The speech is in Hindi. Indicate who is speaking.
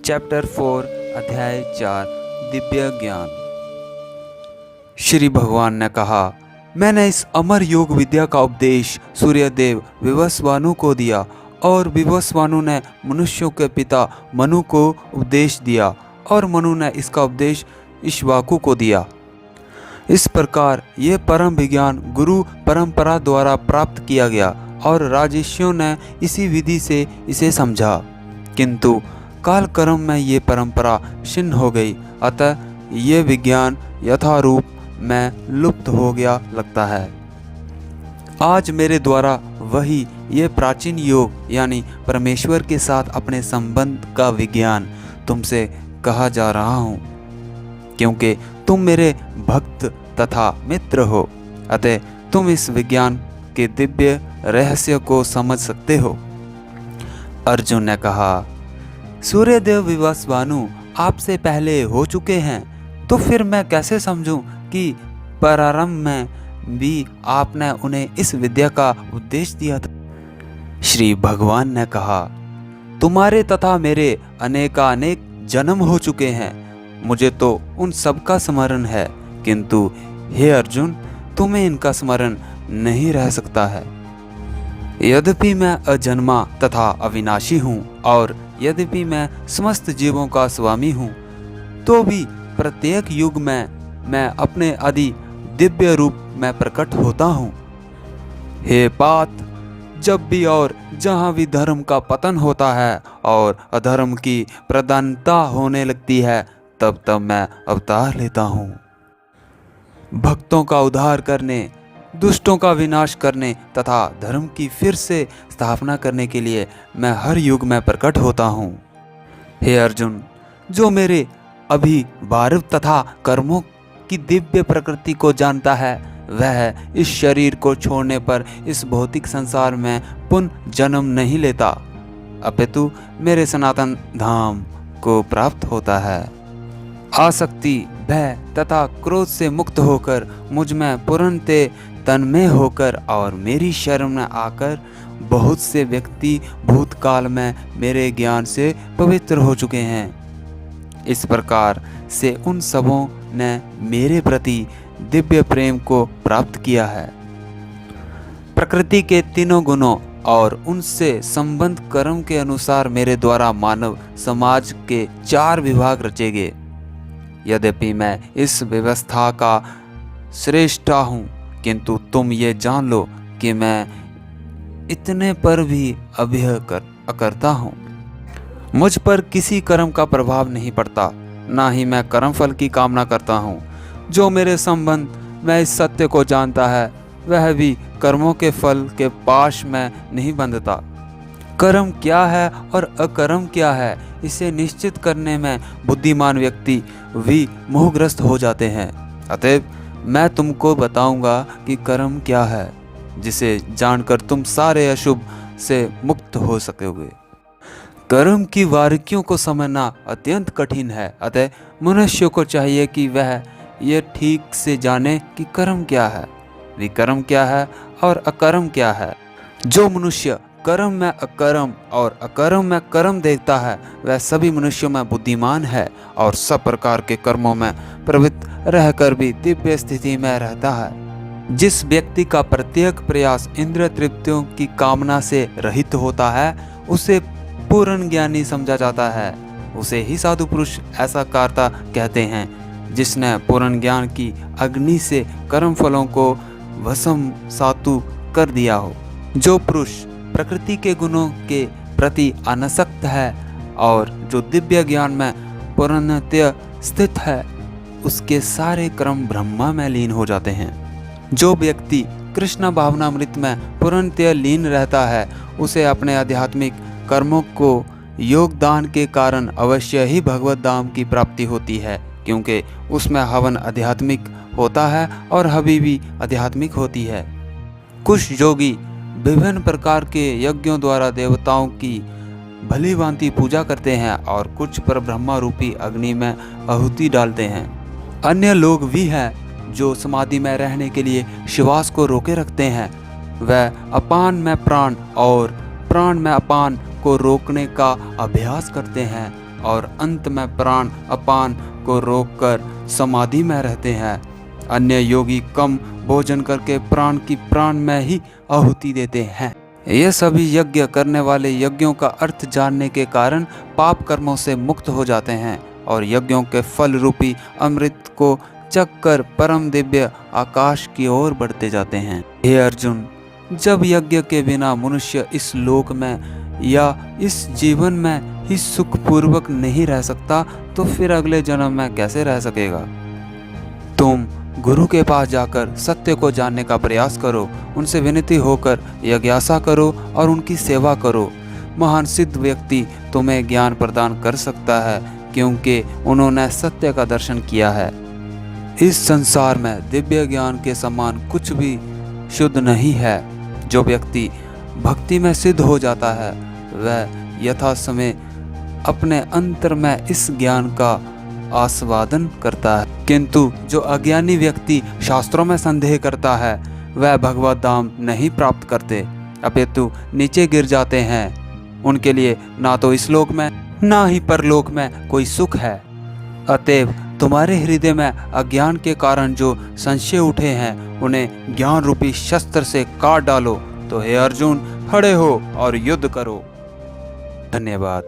Speaker 1: चैप्टर 4 अध्याय 4 दिव्य ज्ञान। श्री भगवान ने कहा, मैंने इस अमर योग विद्या का उपदेश सूर्यदेव विवस्वानु को दिया और विवस्वानु ने मनुष्यों के पिता मनु को उपदेश दिया और मनु ने इसका उपदेश इक्ष्वाकु को दिया। इस प्रकार ये परम विज्ञान गुरु परंपरा द्वारा प्राप्त किया गया और राजर्षियों ने इसी विधि से इसे समझा, किंतु कालक्रम में ये परंपरा छिन्न हो गई, अतः ये विज्ञान यथारूप में लुप्त हो गया लगता है। आज मेरे द्वारा वही ये प्राचीन योग यानी परमेश्वर के साथ अपने संबंध का विज्ञान तुमसे कहा जा रहा हूँ, क्योंकि तुम मेरे भक्त तथा मित्र हो, अतः तुम इस विज्ञान के दिव्य रहस्य को समझ सकते हो। अर्जुन ने कहा, सूर्यदेव विवस्वानु आपसे पहले हो चुके हैं, तो फिर मैं कैसे समझूं कि प्रारंभ में भी आपने उन्हें इस विद्या का उपदेश दिया था। श्री भगवान ने कहा, तुम्हारे तथा मेरे अनेकानेक जन्म हो चुके हैं, मुझे तो उन सब का स्मरण है, किंतु हे अर्जुन, तुम्हें इनका स्मरण नहीं रह सकता है। यद्यपि मैं अजन्मा तथा अविनाशी हूँ और यद्यपि मैं समस्त जीवों का स्वामी हूँ, तो भी प्रत्येक युग में मैं अपने आदि दिव्य रूप में प्रकट होता हूँ। हे पात, जब भी और जहाँ भी धर्म का पतन होता है और अधर्म की प्रधानता होने लगती है, तब तब मैं अवतार लेता हूँ। भक्तों का उद्धार करने, दुष्टों का विनाश करने तथा धर्म की फिर से स्थापना करने के लिए मैं हर युग में प्रकट होता हूँ। हे अर्जुन, जो मेरे अभिभाव तथा कर्मों की दिव्य प्रकृति को जानता है, वह इस शरीर को छोड़ने पर इस भौतिक संसार में पुनः जन्म नहीं लेता, अपितु मेरे सनातन धाम को प्राप्त होता है। आसक्ति, भय तथा क्रोध से मुक्त होकर मुझ में पूर्णतः तन्मय होकर और मेरी शरण में आकर बहुत से व्यक्ति भूतकाल में मेरे ज्ञान से पवित्र हो चुके हैं। इस प्रकार से उन सबों ने मेरे प्रति दिव्य प्रेम को प्राप्त किया है। प्रकृति के तीनों गुणों और उनसे संबंध कर्म के अनुसार मेरे द्वारा मानव समाज के 4 विभाग रचे गए। यद्यपि मैं इस व्यवस्था का श्रेष्ठ हूँ, किंतु तुम ये जान लो कि मैं इतने पर भी अभय करता हूँ। मुझ पर किसी कर्म का प्रभाव नहीं पड़ता, ना ही मैं कर्मफल की कामना करता हूँ। जो मेरे संबंध में इस सत्य को जानता है, वह भी कर्मों के फल के पाश में नहीं बंधता। कर्म क्या है और अकर्म क्या है, इसे निश्चित करने में बुद्धिमान व्यक्ति भी मोहग्रस्त हो जाते हैं। अतएव मैं तुमको बताऊंगा कि कर्म क्या है, जिसे जानकर तुम सारे अशुभ से मुक्त हो सकोगे। कर्म की बारीकियों को समझना अत्यंत कठिन है, अतः मनुष्य को चाहिए कि वह यह ठीक से जाने कि कर्म क्या है, विकर्म क्या है और अकर्म क्या है। जो मनुष्य कर्म में अकर्म और अकर्म में कर्म देखता है, वह सभी मनुष्यों में बुद्धिमान है और सब प्रकार के कर्मों में प्रवृत्त रहकर भी दिव्य स्थिति में रहता है। जिस व्यक्ति का प्रत्येक प्रयास इंद्रिय तृप्तियों की कामना से रहित होता है, उसे पूर्ण ज्ञानी समझा जाता है। उसे ही साधु पुरुष ऐसा कर्ता कहते हैं, जिसने पूर्ण ज्ञान की अग्नि से कर्म फलों को भस्म सातु कर दिया हो। जो पुरुष प्रकृति के गुणों के प्रति अनासक्त है और जो दिव्य ज्ञान में पूर्णतया स्थित है, उसके सारे कर्म ब्रह्मा में लीन हो जाते हैं। जो व्यक्ति कृष्ण भावनामृत में पूर्णतया लीन रहता है, उसे अपने आध्यात्मिक कर्मों को योगदान के कारण अवश्य ही भगवत धाम की प्राप्ति होती है, क्योंकि उसमें हवन आध्यात्मिक होता है और हवि भी आध्यात्मिक होती है। कुछ योगी विभिन्न प्रकार के यज्ञों द्वारा देवताओं की भली भांति पूजा करते हैं और कुछ पर ब्रह्मा रूपी अग्नि में आहुति डालते हैं। अन्य लोग भी हैं जो समाधि में रहने के लिए श्वास को रोके रखते हैं। वह अपान में प्राण और प्राण में अपान को रोकने का अभ्यास करते हैं और अंत में प्राण अपान को रोककर समाधि में रहते हैं। अन्य योगी कम भोजन करके प्राण में ही आहुति देते हैं। ये सभी यज्ञ करने वाले यज्ञों का अर्थ जानने के कारण पाप कर्मों से मुक्त हो जाते हैं और यज्ञों के फल रूपी अमृत को चख कर परम दिव्य आकाश की ओर बढ़ते जाते हैं। हे अर्जुन, जब यज्ञ के बिना मनुष्य इस लोक में या इस जीवन में ही सुखपूर्वक नहीं रह सकता, तो फिर अगले जन्म में कैसे रह सकेगा? तुम गुरु के पास जाकर सत्य को जानने का प्रयास करो, उनसे विनती होकर जिज्ञासा करो और उनकी सेवा करो। महान सिद्ध व्यक्ति तुम्हें ज्ञान प्रदान कर सकता है, क्योंकि उन्होंने सत्य का दर्शन किया है। इस संसार में दिव्य ज्ञान के समान कुछ भी शुद्ध नहीं है। जो व्यक्ति भक्ति में सिद्ध हो जाता है, वह यथा समय अपने अंतर में इस ज्ञान का आस्वादन करता है, किंतु जो अज्ञानी व्यक्ति शास्त्रों में संदेह करता है, वह भगवत धाम नहीं प्राप्त करते, अपितु नीचे गिर जाते हैं। उनके लिए ना तो इस लोक में ना ही परलोक में कोई सुख है। अतएव तुम्हारे हृदय में अज्ञान के कारण जो संशय उठे हैं, उन्हें ज्ञान रूपी शस्त्र से काट डालो। तो हे अर्जुन, खड़े हो और युद्ध करो। धन्यवाद।